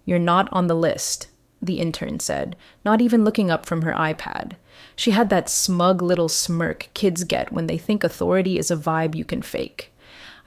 "You're not on the list," the intern said, not even looking up from her iPad. She had that smug little smirk kids get when they think authority is a vibe you can fake.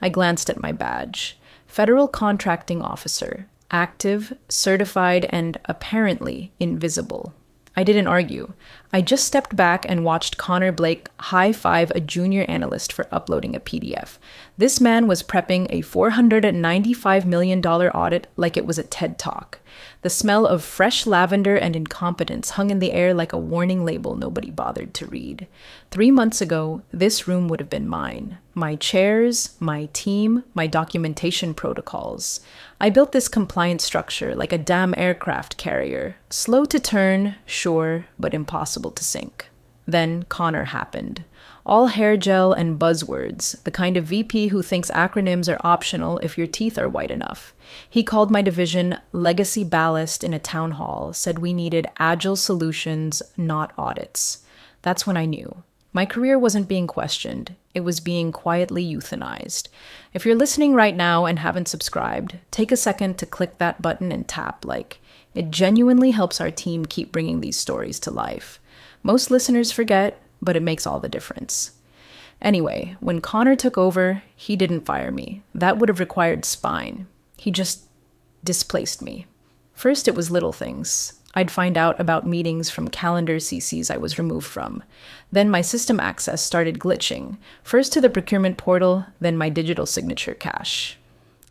I glanced at my badge. Federal Contracting Officer. Active, certified, and apparently invisible. I didn't argue. I just stepped back and watched Connor Blake high-five a junior analyst for uploading a PDF. This man was prepping a $495 million audit like it was a TED Talk. The smell of fresh lavender and incompetence hung in the air like a warning label nobody bothered to read. 3 months ago, this room would have been mine. My chairs, my team, my documentation protocols. I built this compliance structure like a damn aircraft carrier. Slow to turn, sure, but impossible to sink. Then Connor happened. All hair gel and buzzwords, the kind of VP who thinks acronyms are optional if your teeth are white enough. He called my division legacy ballast in a town hall, said we needed agile solutions, not audits. That's when I knew. My career wasn't being questioned. It was being quietly euthanized. If you're listening right now and haven't subscribed, take a second to click that button and tap like. It genuinely helps our team keep bringing these stories to life. Most listeners forget, but it makes all the difference. Anyway, when Connor took over, he didn't fire me. That would have required spine. He just displaced me. First, it was little things. I'd find out about meetings from calendar CCs I was removed from. Then my system access started glitching, first to the procurement portal, then my digital signature cache.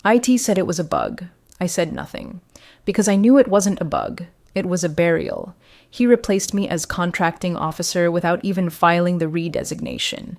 IT said it was a bug. I said nothing, because I knew it wasn't a bug. It was a burial. He replaced me as contracting officer without even filing the redesignation.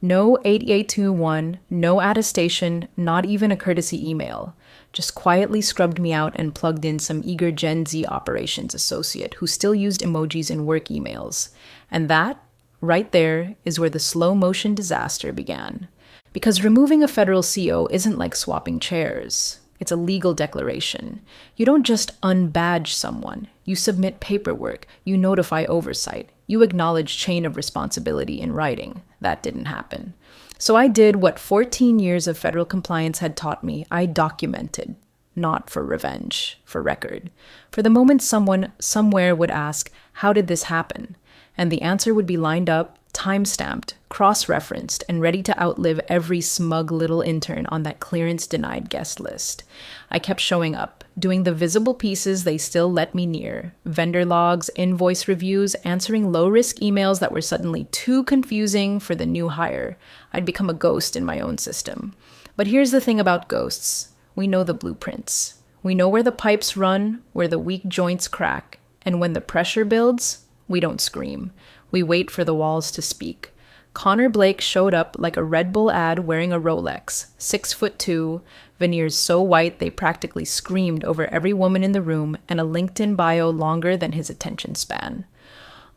No 8821, no attestation, not even a courtesy email. Just quietly scrubbed me out and plugged in some eager Gen Z operations associate who still used emojis in work emails. And that, right there, is where the slow motion disaster began. Because removing a federal CO isn't like swapping chairs. It's a legal declaration. You don't just unbadge someone. You submit paperwork. You notify oversight. You acknowledge chain of responsibility in writing. That didn't happen. So I did what 14 years of federal compliance had taught me. I documented. Not for revenge, for record. For the moment someone somewhere would ask, how did this happen? And the answer would be lined up, time-stamped, cross-referenced, and ready to outlive every smug little intern on that clearance-denied guest list. I kept showing up, doing the visible pieces they still let me near, vendor logs, invoice reviews, answering low-risk emails that were suddenly too confusing for the new hire. I'd become a ghost in my own system. But here's the thing about ghosts. We know the blueprints. We know where the pipes run, where the weak joints crack, and when the pressure builds, we don't scream. We wait for the walls to speak. Connor Blake showed up like a Red Bull ad wearing a Rolex, 6'2", veneers so white they practically screamed over every woman in the room, and a LinkedIn bio longer than his attention span.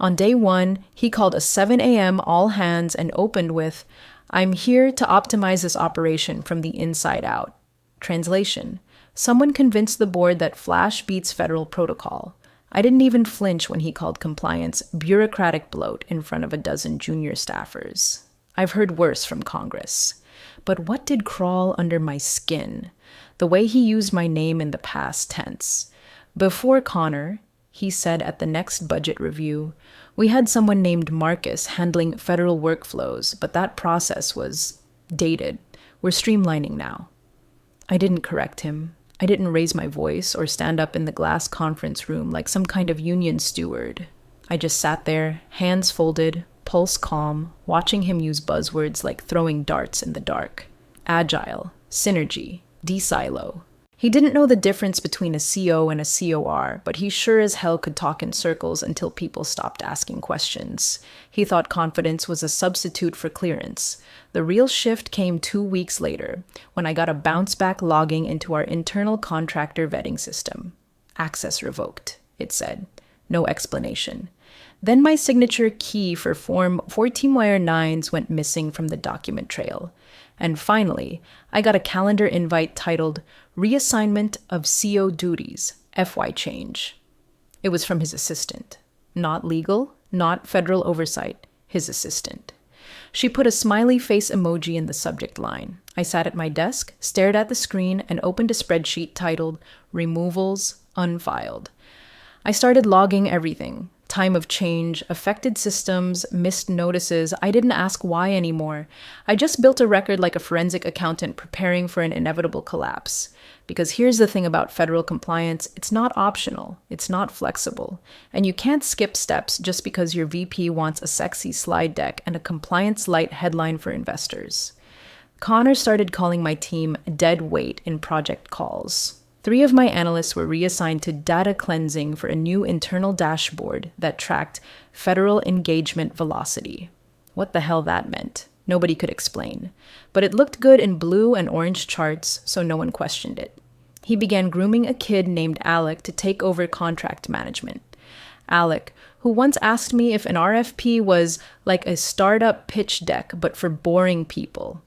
On day 1, he called a 7 a.m. all hands and opened with, "I'm here to optimize this operation from the inside out." Translation: someone convinced the board that Flash beats federal protocol. I didn't even flinch when he called compliance bureaucratic bloat in front of a dozen junior staffers. I've heard worse from Congress. But what did crawl under my skin? The way he used my name in the past tense. Before Connor, he said at the next budget review, we had someone named Marcus handling federal workflows, but that process was dated. We're streamlining now. I didn't correct him. I didn't raise my voice or stand up in the glass conference room like some kind of union steward. I just sat there, hands folded, pulse calm, watching him use buzzwords like throwing darts in the dark. Agile, synergy, de-silo. He didn't know the difference between a CO and a COR, but he sure as hell could talk in circles until people stopped asking questions. He thought confidence was a substitute for clearance. The real shift came 2 weeks later, when I got a bounce-back logging into our internal contractor vetting system. Access revoked, it said. No explanation. Then my signature key for Form 14-wire-9s went missing from the document trail. And finally, I got a calendar invite titled Reassignment of CO Duties, FY Change. It was from his assistant. Not legal, not federal oversight, his assistant. She put a smiley face emoji in the subject line. I sat at my desk, stared at the screen, and opened a spreadsheet titled Removals, unfiled. I started logging everything. Time of change, affected systems, missed notices. I didn't ask why anymore. I just built a record like a forensic accountant preparing for an inevitable collapse. Because here's the thing about federal compliance, it's not optional, it's not flexible. And you can't skip steps just because your VP wants a sexy slide deck and a compliance-light headline for investors. Connor started calling my team dead weight in project calls. 3 of my analysts were reassigned to data cleansing for a new internal dashboard that tracked federal engagement velocity. What the hell that meant, nobody could explain. But it looked good in blue and orange charts, so no one questioned it. He began grooming a kid named Alec to take over contract management. Alec, who once asked me if an RFP was like a startup pitch deck but for boring people.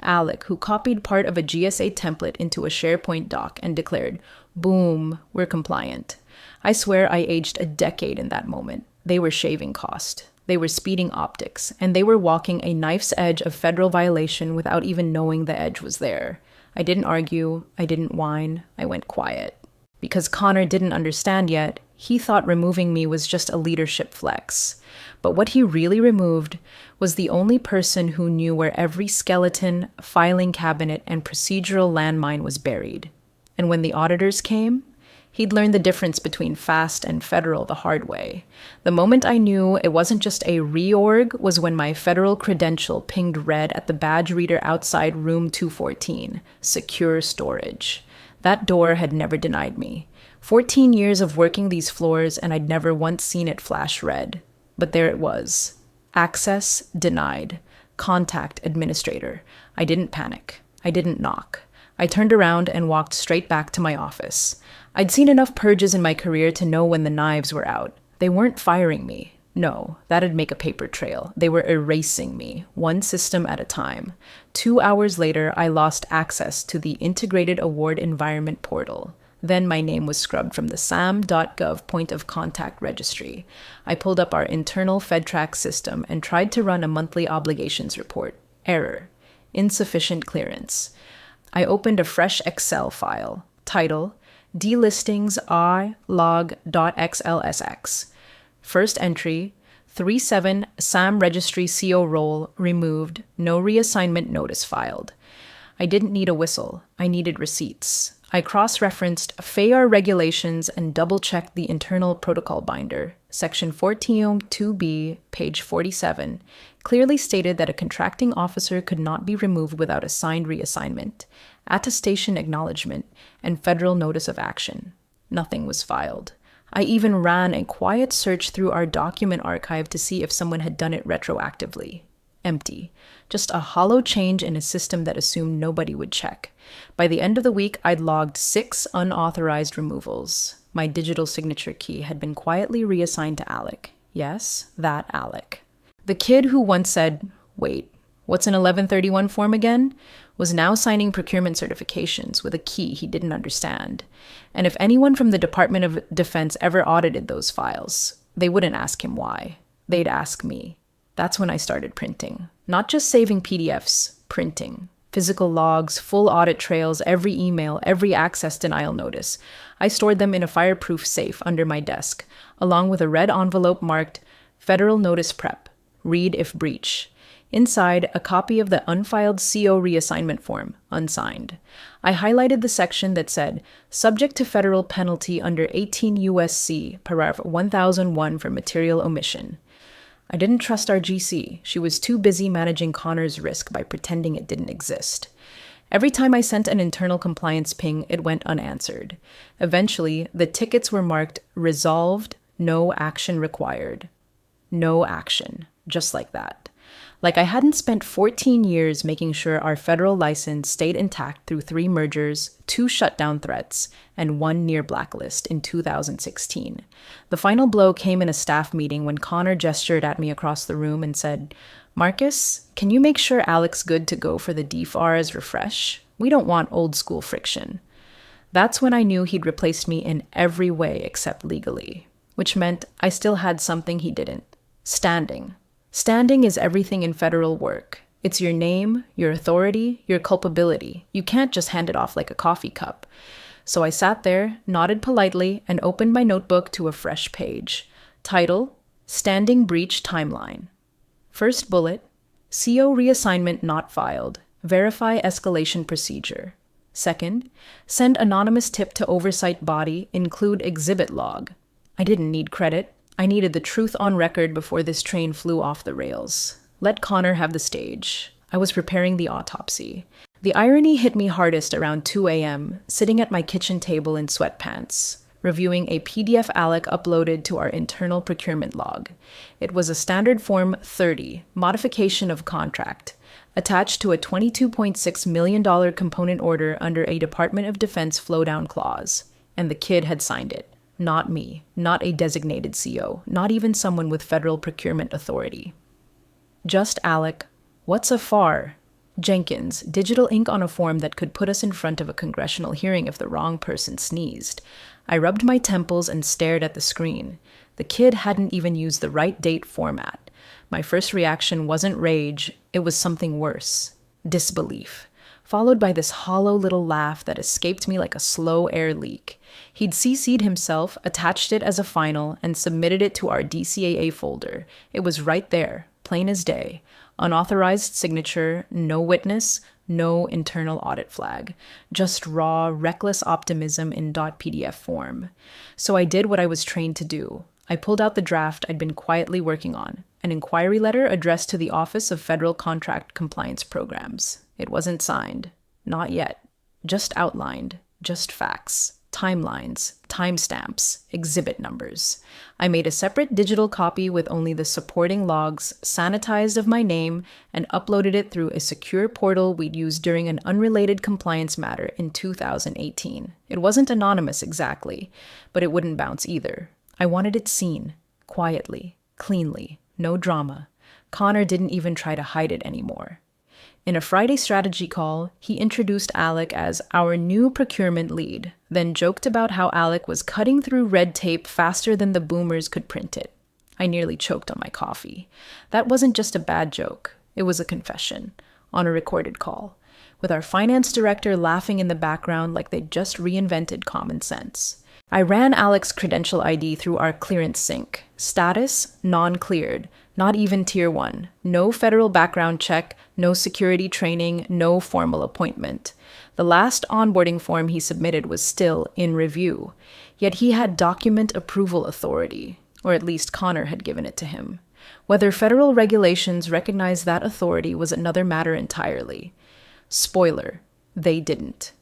Alec, who copied part of a GSA template into a SharePoint doc and declared, "Boom, we're compliant." I swear I aged a decade in that moment. They were shaving cost. They were speeding optics, and they were walking a knife's edge of federal violation without even knowing the edge was there. I didn't argue. I didn't whine. I went quiet. Because Connor didn't understand yet, he thought removing me was just a leadership flex. But what he really removed was the only person who knew where every skeleton, filing cabinet, and procedural landmine was buried. And when the auditors came, he'd learned the difference between fast and federal the hard way. The moment I knew it wasn't just a reorg was when my federal credential pinged red at the badge reader outside room 214, secure storage. That door had never denied me. 14 years of working these floors and I'd never once seen it flash red. But there it was. Access denied. Contact administrator. I didn't panic. I didn't knock. I turned around and walked straight back to my office. I'd seen enough purges in my career to know when the knives were out. They weren't firing me. No, that'd make a paper trail. They were erasing me, one system at a time. 2 hours later, I lost access to the Integrated Award Environment portal. Then my name was scrubbed from the sam.gov point of contact registry. I pulled up our internal FedTrack system and tried to run a monthly obligations report. Error. Insufficient clearance. I opened a fresh Excel file. Title: delistings log.xlsx. First entry: 37 SAM registry CO roll removed, no reassignment notice filed. I didn't need a whistle. I needed receipts. I cross-referenced FAR regulations and double-checked the internal protocol binder. Section 14.2b, page 47, clearly stated that a contracting officer could not be removed without a signed reassignment, attestation acknowledgement, and federal notice of action. Nothing was filed. I even ran a quiet search through our document archive to see if someone had done it retroactively. Empty. Just a hollow change in a system that assumed nobody would check. By the end of the week, I'd logged 6 unauthorized removals. My digital signature key had been quietly reassigned to Alec. Yes, that Alec. The kid who once said, "Wait, what's an 1131 form again?" was now signing procurement certifications with a key he didn't understand. And if anyone from the Department of Defense ever audited those files, they wouldn't ask him why. They'd ask me. That's when I started printing. Not just saving PDFs, printing. Physical logs, full audit trails, every email, every access denial notice. I stored them in a fireproof safe under my desk, along with a red envelope marked Federal Notice Prep. Read if breach. Inside, a copy of the unfiled CO reassignment form, unsigned. I highlighted the section that said, subject to federal penalty under 18 U.S.C., paragraph 1001 for material omission. I didn't trust our GC. She was too busy managing Connor's risk by pretending it didn't exist. Every time I sent an internal compliance ping, it went unanswered. Eventually, the tickets were marked resolved, no action required. No action. Just like that. Like I hadn't spent 14 years making sure our federal license stayed intact through 3 mergers, 2 shutdown threats, and 1 near blacklist in 2016. The final blow came in a staff meeting when Connor gestured at me across the room and said, "Marcus, can you make sure Alec's good to go for the DFARS refresh? We don't want old school friction." That's when I knew he'd replaced me in every way except legally, which meant I still had something he didn't. Standing. Standing is everything in federal work. It's your name, your authority, your culpability. You can't just hand it off like a coffee cup. So I sat there, nodded politely, and opened my notebook to a fresh page. Title: Standing Breach Timeline. First bullet: CO reassignment not filed. Verify escalation procedure. Second: send anonymous tip to oversight body, include exhibit log. I didn't need credit. I needed the truth on record before this train flew off the rails. Let Connor have the stage. I was preparing the autopsy. The irony hit me hardest around 2 a.m., sitting at my kitchen table in sweatpants, reviewing a PDF ALEC uploaded to our internal procurement log. It was a standard form 30, modification of contract, attached to a $22.6 million component order under a Department of Defense flow-down clause, and the kid had signed it. Not me, not a designated CO, not even someone with federal procurement authority. Just ALEC. What's a FAR? Jenkins, digital ink on a form that could put us in front of a congressional hearing if the wrong person sneezed. I rubbed my temples and stared at the screen. The kid hadn't even used the right date format. My first reaction wasn't rage, it was something worse. Disbelief, followed by this hollow little laugh that escaped me like a slow air leak. He'd CC'd himself, attached it as a final, and submitted it to our DCAA folder. It was right there, plain as day. Unauthorized signature, no witness, no internal audit flag. Just raw, reckless optimism in .pdf form. So I did what I was trained to do. I pulled out the draft I'd been quietly working on, an inquiry letter addressed to the Office of Federal Contract Compliance Programs. It wasn't signed. Not yet. Just outlined. Just facts. Timelines, timestamps, exhibit numbers. I made a separate digital copy with only the supporting logs, sanitized of my name, and uploaded it through a secure portal we'd used during an unrelated compliance matter in 2018. It wasn't anonymous exactly, but it wouldn't bounce either. I wanted it seen, quietly, cleanly, no drama. Connor didn't even try to hide it anymore. In a Friday strategy call, he introduced ALEC as our new procurement lead, then joked about how ALEC was cutting through red tape faster than the boomers could print it. I nearly choked on my coffee. That wasn't just a bad joke. It was a confession, on a recorded call, with our finance director laughing in the background like they'd just reinvented common sense. I ran ALEC's credential ID through our clearance sync. Status: non-cleared. Not even Tier 1. No federal background check, no security training, no formal appointment. The last onboarding form he submitted was still in review. Yet he had document approval authority, or at least Connor had given it to him. Whether federal regulations recognized that authority was another matter entirely. Spoiler, they didn't.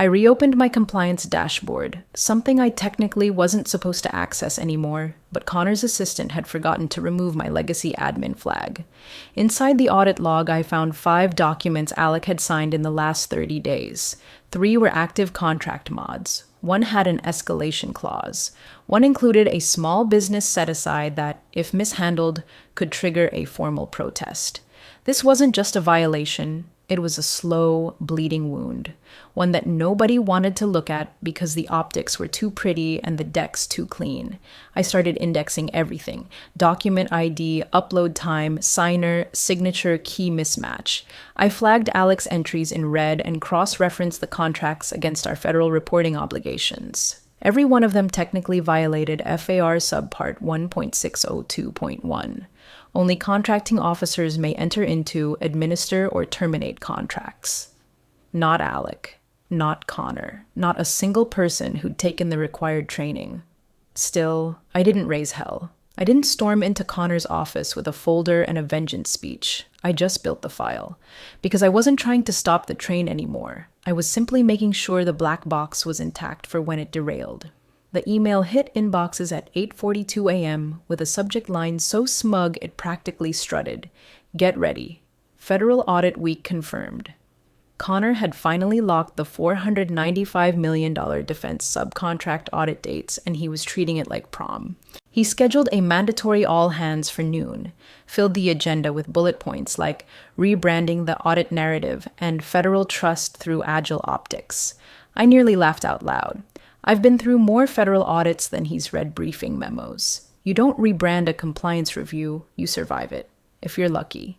I reopened my compliance dashboard, something I technically wasn't supposed to access anymore, but Connor's assistant had forgotten to remove my legacy admin flag. Inside the audit log, I found 5 documents ALEC had signed in the last 30 days. 3 were active contract mods. One had an escalation clause. One included a small business set-aside that, if mishandled, could trigger a formal protest. This wasn't just a violation, it was a slow, bleeding wound, one that nobody wanted to look at because the optics were too pretty and the decks too clean. I started indexing everything: document ID, upload time, signer, signature, key mismatch. I flagged Alec's entries in red and cross-referenced the contracts against our federal reporting obligations. Every one of them technically violated FAR subpart 1.602.1. Only contracting officers may enter into, administer, or terminate contracts. Not Alec. Not Connor. Not a single person who'd taken the required training. Still, I didn't raise hell. I didn't storm into Connor's office with a folder and a vengeance speech. I just built the file. Because I wasn't trying to stop the train anymore. I was simply making sure the black box was intact for when it derailed. The email hit inboxes at 8:42 a.m. with a subject line so smug it practically strutted. Get ready. Federal Audit Week confirmed. Connor had finally locked the $495 million defense subcontract audit dates, and he was treating it like prom. He scheduled a mandatory all-hands for noon, filled the agenda with bullet points like rebranding the audit narrative and federal trust through agile optics. I nearly laughed out loud. I've been through more federal audits than he's read briefing memos. You don't rebrand a compliance review, you survive it, if you're lucky.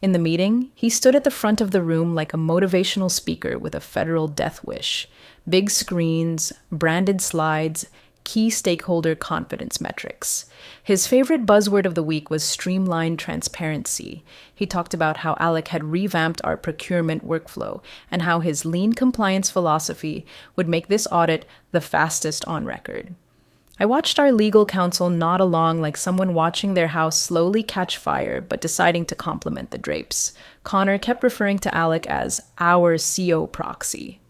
In the meeting, he stood at the front of the room like a motivational speaker with a federal death wish. Big screens, branded slides, key stakeholder confidence metrics. His favorite buzzword of the week was streamlined transparency. He talked about how Alec had revamped our procurement workflow and how his lean compliance philosophy would make this audit the fastest on record. I watched our legal counsel nod along like someone watching their house slowly catch fire but deciding to compliment the drapes. Connor kept referring to Alec as our CO proxy.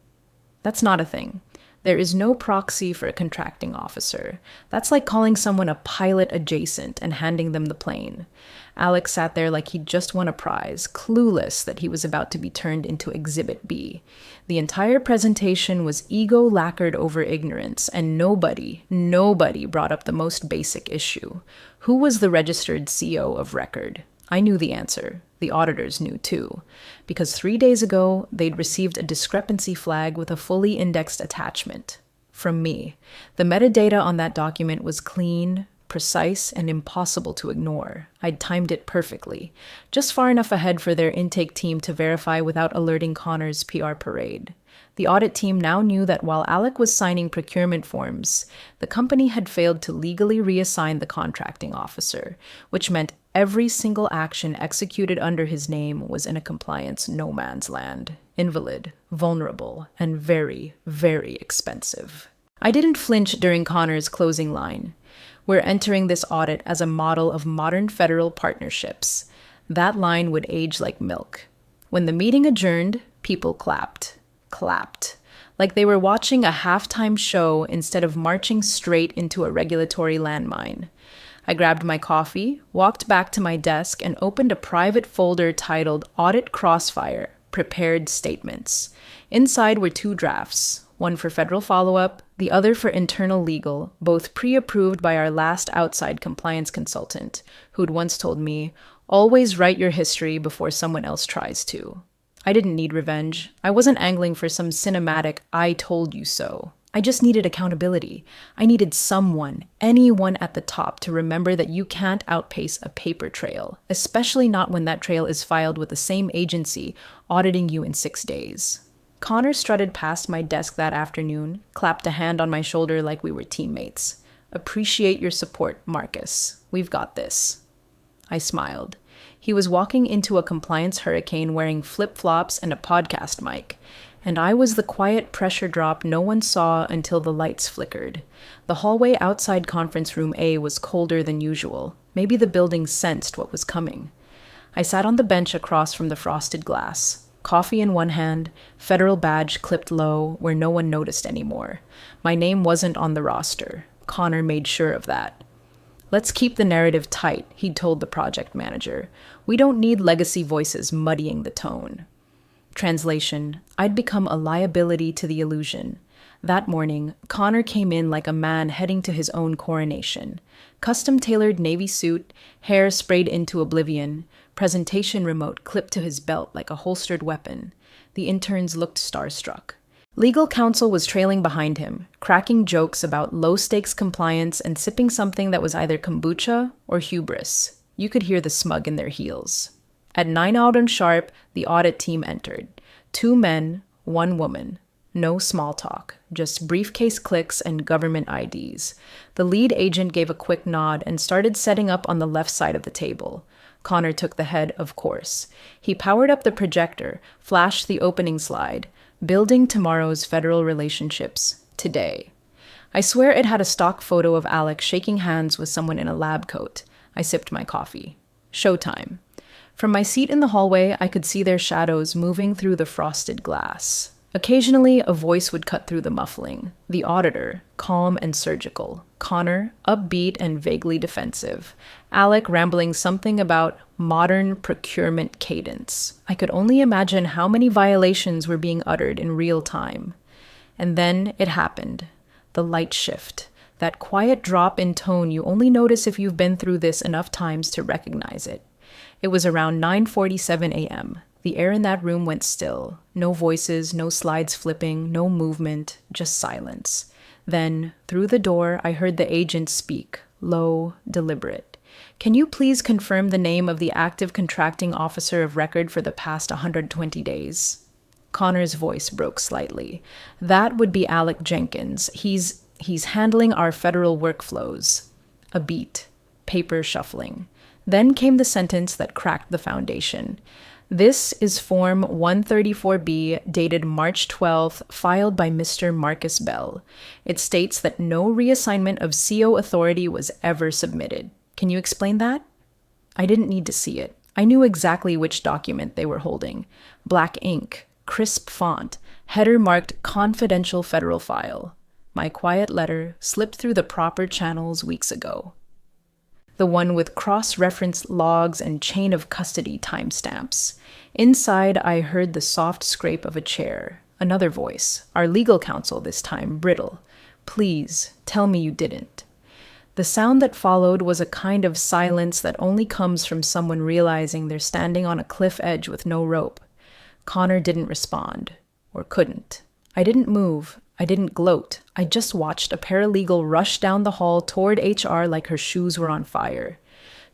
That's not a thing. There is no proxy for a contracting officer. That's like calling someone a pilot adjacent and handing them the plane. Alex sat there like he'd just won a prize, clueless that he was about to be turned into Exhibit B. The entire presentation was ego lacquered over ignorance, and nobody brought up the most basic issue. Who was the registered CO of record? I knew the answer. The auditors knew too, because 3 days ago, they'd received a discrepancy flag with a fully indexed attachment. From me. The metadata on that document was clean, precise, and impossible to ignore. I'd timed it perfectly, just far enough ahead for their intake team to verify without alerting Connor's PR parade. The audit team now knew that while Alec was signing procurement forms, the company had failed to legally reassign the contracting officer, which meant every single action executed under his name was in a compliance no man's land, invalid, vulnerable, and very, very expensive. I didn't flinch during Connor's closing line. We're entering this audit as a model of modern federal partnerships. That line would age like milk. When the meeting adjourned, people clapped, like they were watching a halftime show instead of marching straight into a regulatory landmine. I grabbed my coffee, walked back to my desk, and opened a private folder titled Audit Crossfire, Prepared Statements. Inside were 2 drafts, one for federal follow-up, the other for internal legal, both pre-approved by our last outside compliance consultant, who'd once told me, always write your history before someone else tries to. I didn't need revenge. I wasn't angling for some cinematic, I told you so. I just needed accountability. I needed someone, anyone at the top, to remember that you can't outpace a paper trail, especially not when that trail is filed with the same agency auditing you in 6 days. Connor strutted past my desk that afternoon, clapped a hand on my shoulder like we were teammates. Appreciate your support, Marcus. We've got this. I smiled. He was walking into a compliance hurricane wearing flip-flops and a podcast mic, and I was the quiet pressure drop no one saw until the lights flickered. The hallway outside conference room A was colder than usual. Maybe the building sensed what was coming. I sat on the bench across from the frosted glass, coffee in one hand, federal badge clipped low where no one noticed anymore. My name wasn't on the roster. Connor made sure of that. Let's keep the narrative tight, he'd told the project manager. We don't need legacy voices muddying the tone. Translation, I'd become a liability to the illusion. That morning, Connor came in like a man heading to his own coronation. Custom-tailored navy suit, hair sprayed into oblivion, presentation remote clipped to his belt like a holstered weapon. The interns looked starstruck. Legal counsel was trailing behind him, cracking jokes about low-stakes compliance and sipping something that was either kombucha or hubris. You could hear the smug in their heels. At 9 a.m. sharp, the audit team entered. 2 men, 1 woman. No small talk, just briefcase clicks and government IDs. The lead agent gave a quick nod and started setting up on the left side of the table. Connor took the head, of course. He powered up the projector, flashed the opening slide. Building tomorrow's federal relationships, today. I swear it had a stock photo of Alec shaking hands with someone in a lab coat. I sipped my coffee. Showtime. From my seat in the hallway, I could see their shadows moving through the frosted glass. Occasionally, a voice would cut through the muffling. The auditor, calm and surgical. Connor, upbeat and vaguely defensive. Alec rambling something about modern procurement cadence. I could only imagine how many violations were being uttered in real time. And then it happened. The light shift. That quiet drop in tone you only notice if you've been through this enough times to recognize it. It was around 9:47 a.m. The air in that room went still. No voices, no slides flipping, no movement, just silence. Then, through the door, I heard the agent speak, low, deliberate. "Can you please confirm the name of the active contracting officer of record for the past 120 days?" Connor's voice broke slightly. "That would be Alec Jenkins. He's handling our federal workflows." A beat. Paper shuffling. Then came the sentence that cracked the foundation. "This is Form 134B, dated March 12th, filed by Mr. Marcus Bell. It states that no reassignment of CO authority was ever submitted. Can you explain that?" I didn't need to see it. I knew exactly which document they were holding. Black ink, crisp font, header marked confidential federal file. My quiet letter slipped through the proper channels weeks ago. The one with cross-reference logs and chain of custody timestamps. Inside, I heard the soft scrape of a chair. Another voice, our legal counsel this time, brittle. "Please, tell me you didn't." The sound that followed was a kind of silence that only comes from someone realizing they're standing on a cliff edge with no rope. Connor didn't respond, or couldn't. I didn't move. I didn't gloat. I just watched a paralegal rush down the hall toward HR like her shoes were on fire.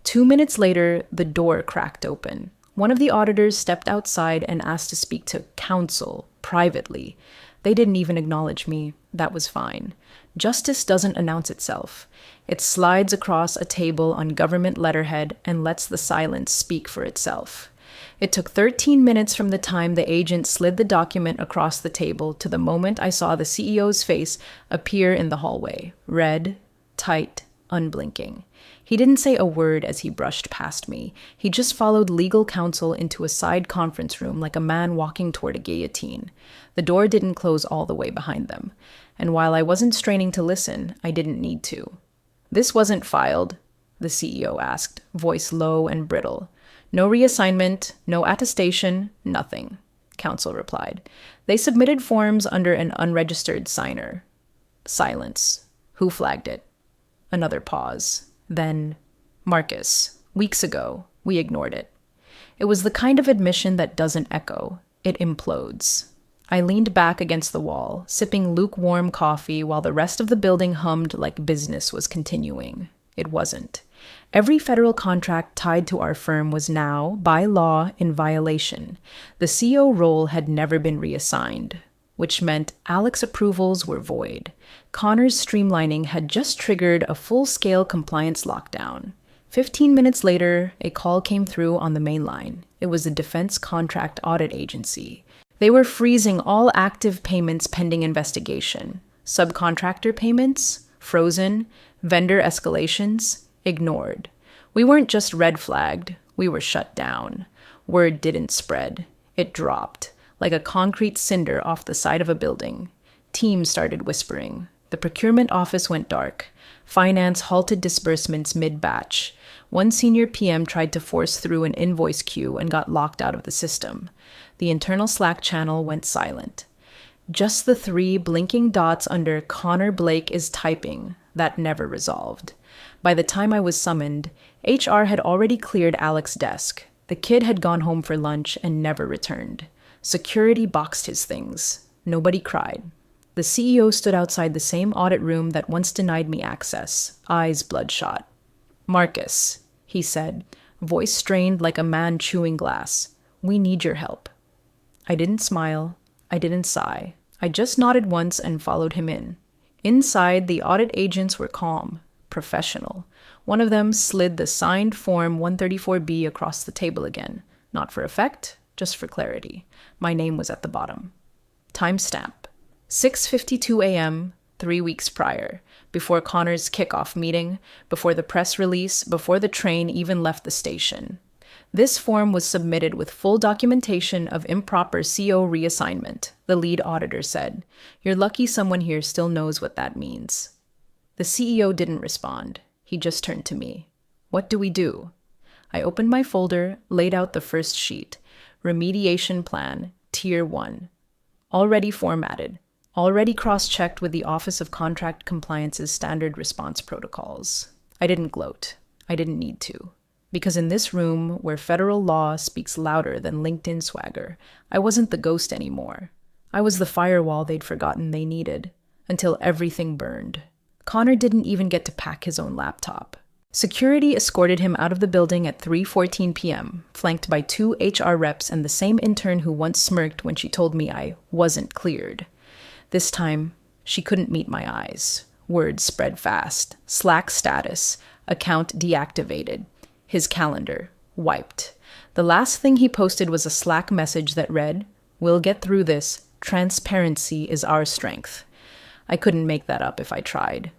2 minutes later, the door cracked open. One of the auditors stepped outside and asked to speak to counsel, privately. They didn't even acknowledge me. That was fine. Justice doesn't announce itself. It slides across a table on government letterhead and lets the silence speak for itself. It took 13 minutes from the time the agent slid the document across the table to the moment I saw the CEO's face appear in the hallway, red, tight, unblinking. He didn't say a word as he brushed past me. He just followed legal counsel into a side conference room like a man walking toward a guillotine. The door didn't close all the way behind them. And while I wasn't straining to listen, I didn't need to. "This wasn't filed," the CEO asked, voice low and brittle. "No reassignment, no attestation, nothing," counsel replied. "They submitted forms under an unregistered signer." Silence. Who flagged it? Another pause. Then, "Marcus. Weeks ago. We ignored it." It was the kind of admission that doesn't echo. It implodes. I leaned back against the wall, sipping lukewarm coffee while the rest of the building hummed like business was continuing. It wasn't. Every federal contract tied to our firm was now, by law, in violation. The CO role had never been reassigned, which meant Alec's approvals were void. Connor's streamlining had just triggered a full-scale compliance lockdown. 15 minutes later, a call came through on the main line. It was the Defense Contract Audit Agency. They were freezing all active payments pending investigation. Subcontractor payments? Frozen. Vendor escalations? Ignored. We weren't just red flagged, we were shut down. Word didn't spread. It dropped, like a concrete cinder off the side of a building. Teams started whispering. The procurement office went dark. Finance halted disbursements mid-batch. One senior PM tried to force through an invoice queue and got locked out of the system. The internal Slack channel went silent. Just the three blinking dots under Connor Blake is typing that never resolved. By the time I was summoned, HR had already cleared Alec's desk. The kid had gone home for lunch and never returned. Security boxed his things. Nobody cried. The CEO stood outside the same audit room that once denied me access, eyes bloodshot. "Marcus," he said, voice strained like a man chewing glass, "we need your help." I didn't smile. I didn't sigh. I just nodded once and followed him in. Inside, the audit agents were calm, professional. One of them slid the signed Form 134B across the table again. Not for effect, just for clarity. My name was at the bottom. Timestamp: 6:52 a.m., 3 weeks prior, before Connor's kickoff meeting, before the press release, before the train even left the station. This form was submitted with full documentation of improper CO reassignment, the lead auditor said. "You're lucky someone here still knows what that means." The CEO didn't respond. He just turned to me. "What do we do?" I opened my folder, laid out the first sheet. Remediation Plan, Tier 1. Already formatted. Already cross-checked with the Office of Contract Compliance's standard response protocols. I didn't gloat. I didn't need to. Because in this room, where federal law speaks louder than LinkedIn swagger, I wasn't the ghost anymore. I was the firewall they'd forgotten they needed, until everything burned. Connor didn't even get to pack his own laptop. Security escorted him out of the building at 3:14 p.m., flanked by 2 HR reps and the same intern who once smirked when she told me I wasn't cleared. This time, she couldn't meet my eyes. Words spread fast. Slack status. Account deactivated. His calendar wiped. The last thing he posted was a Slack message that read, "We'll get through this. Transparency is our strength." I couldn't make that up if I tried.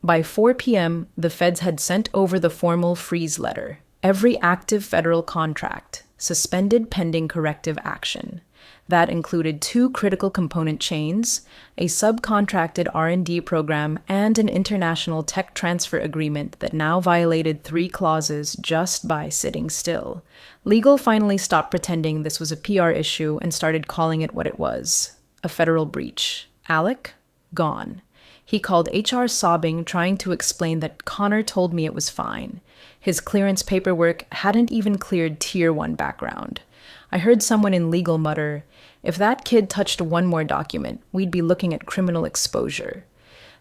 By 4 p.m., the feds had sent over the formal freeze letter. Every active federal contract, suspended pending corrective action. That included 2 critical component chains, a subcontracted R&D program, and an international tech transfer agreement that now violated 3 clauses just by sitting still. Legal finally stopped pretending this was a PR issue and started calling it what it was: a federal breach. Alec? Gone. He called HR sobbing, trying to explain that Connor told me it was fine. His clearance paperwork hadn't even cleared Tier 1 background. I heard someone in legal mutter, "If that kid touched one more document, we'd be looking at criminal exposure."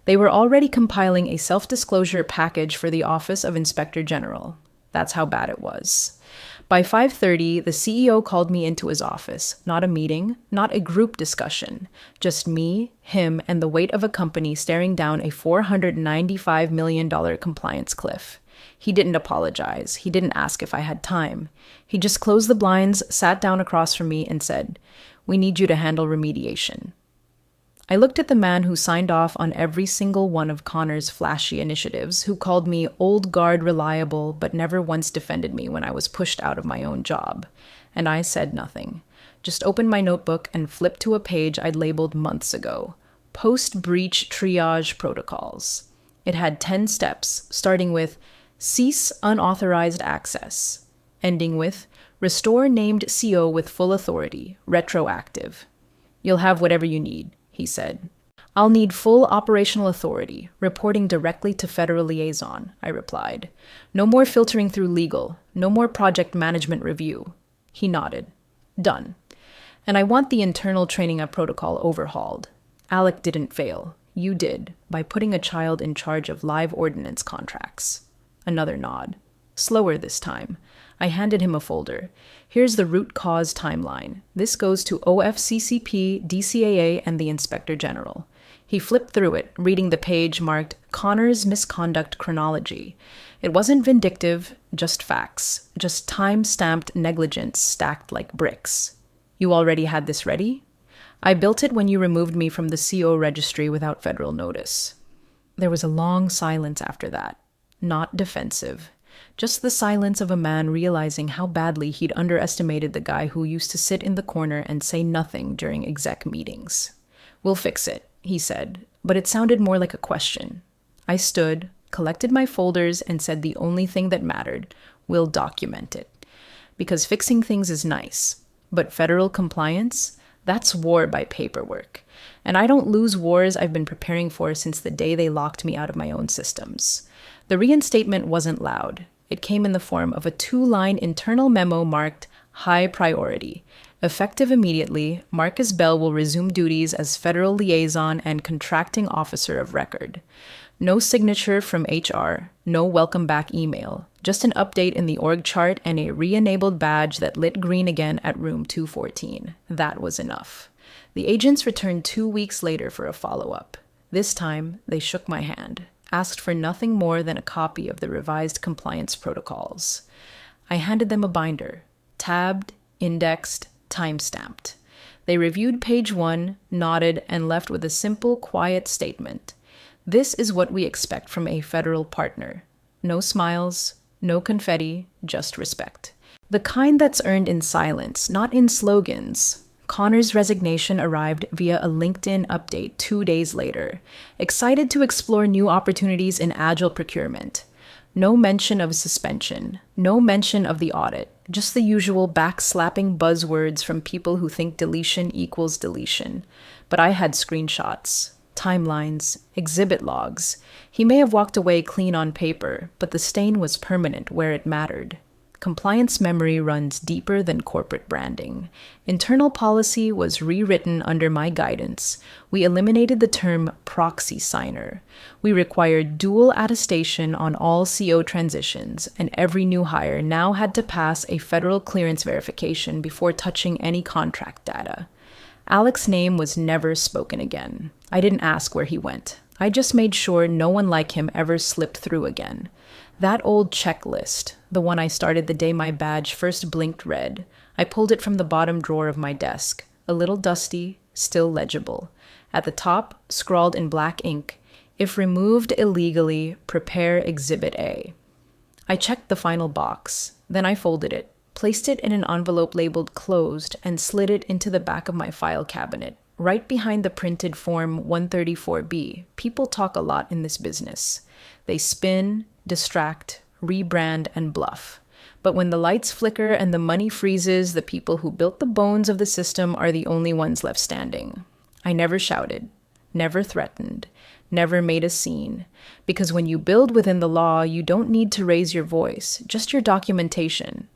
They were already compiling a self-disclosure package for the Office of Inspector General. That's how bad it was. By 5:30, the CEO called me into his office. Not a meeting, not a group discussion. Just me, him, and the weight of a company staring down a $495 million compliance cliff. He didn't apologize. He didn't ask if I had time. He just closed the blinds, sat down across from me, and said, "We need you to handle remediation." I looked at the man who signed off on every single one of Connor's flashy initiatives, who called me old guard reliable but never once defended me when I was pushed out of my own job. And I said nothing. Just opened my notebook and flipped to a page I'd labeled months ago. Post-breach triage protocols. It had 10 steps, starting with cease unauthorized access, ending with restore named CO with full authority, retroactive. "You'll have whatever you need," he said. "I'll need full operational authority, reporting directly to federal liaison," I replied. "No more filtering through legal, no more project management review." He nodded. "Done. And I want the internal training of protocol overhauled. Alec didn't fail. You did, by putting a child in charge of live ordnance contracts." Another nod. Slower this time. I handed him a folder. "Here's the root cause timeline. This goes to OFCCP, DCAA, and the Inspector General." He flipped through it, reading the page marked Connor's Misconduct Chronology. It wasn't vindictive, just facts, just time-stamped negligence stacked like bricks. "You already had this ready?" "I built it when you removed me from the CO registry without federal notice." There was a long silence after that. Not defensive. Just the silence of a man realizing how badly he'd underestimated the guy who used to sit in the corner and say nothing during exec meetings. "We'll fix it," he said, but it sounded more like a question. I stood, collected my folders, and said the only thing that mattered: we'll document it. Because fixing things is nice, but federal compliance? That's war by paperwork. And I don't lose wars I've been preparing for since the day they locked me out of my own systems. The reinstatement wasn't loud. It came in the form of a 2-line internal memo marked high priority. Effective immediately, Marcus Bell will resume duties as federal liaison and contracting officer of record. No signature from HR, no welcome back email, just an update in the org chart and a re-enabled badge that lit green again at room 214. That was enough. The agents returned 2 weeks later for a follow-up. This time, they shook my hand, asked for nothing more than a copy of the revised compliance protocols. I handed them a binder, tabbed, indexed, time-stamped. They reviewed page 1, nodded, and left with a simple, quiet statement. This is what we expect from a federal partner. No smiles, no confetti, just respect. The kind that's earned in silence, not in slogans. Connor's resignation arrived via a LinkedIn update 2 days later. Excited to explore new opportunities in agile procurement. No mention of suspension. No mention of the audit. Just the usual backslapping buzzwords from people who think deletion equals deletion. But I had screenshots, timelines, exhibit logs. He may have walked away clean on paper, but the stain was permanent where it mattered. Compliance memory runs deeper than corporate branding. Internal policy was rewritten under my guidance. We eliminated the term proxy signer. We required dual attestation on all CO transitions, and every new hire now had to pass a federal clearance verification before touching any contract data. Alex's name was never spoken again. I didn't ask where he went. I just made sure no one like him ever slipped through again. That old checklist, the one I started the day my badge first blinked red, I pulled it from the bottom drawer of my desk, a little dusty, still legible. At the top, scrawled in black ink, if removed illegally, prepare Exhibit A. I checked the final box, then I folded it, placed it in an envelope labeled closed, and slid it into the back of my file cabinet, right behind the printed Form 134B. People talk a lot in this business. They spin, distract, rebrand, and bluff. But when the lights flicker and the money freezes, the people who built the bones of the system are the only ones left standing. I never shouted, never threatened, never made a scene. Because when you build within the law, you don't need to raise your voice, just your documentation.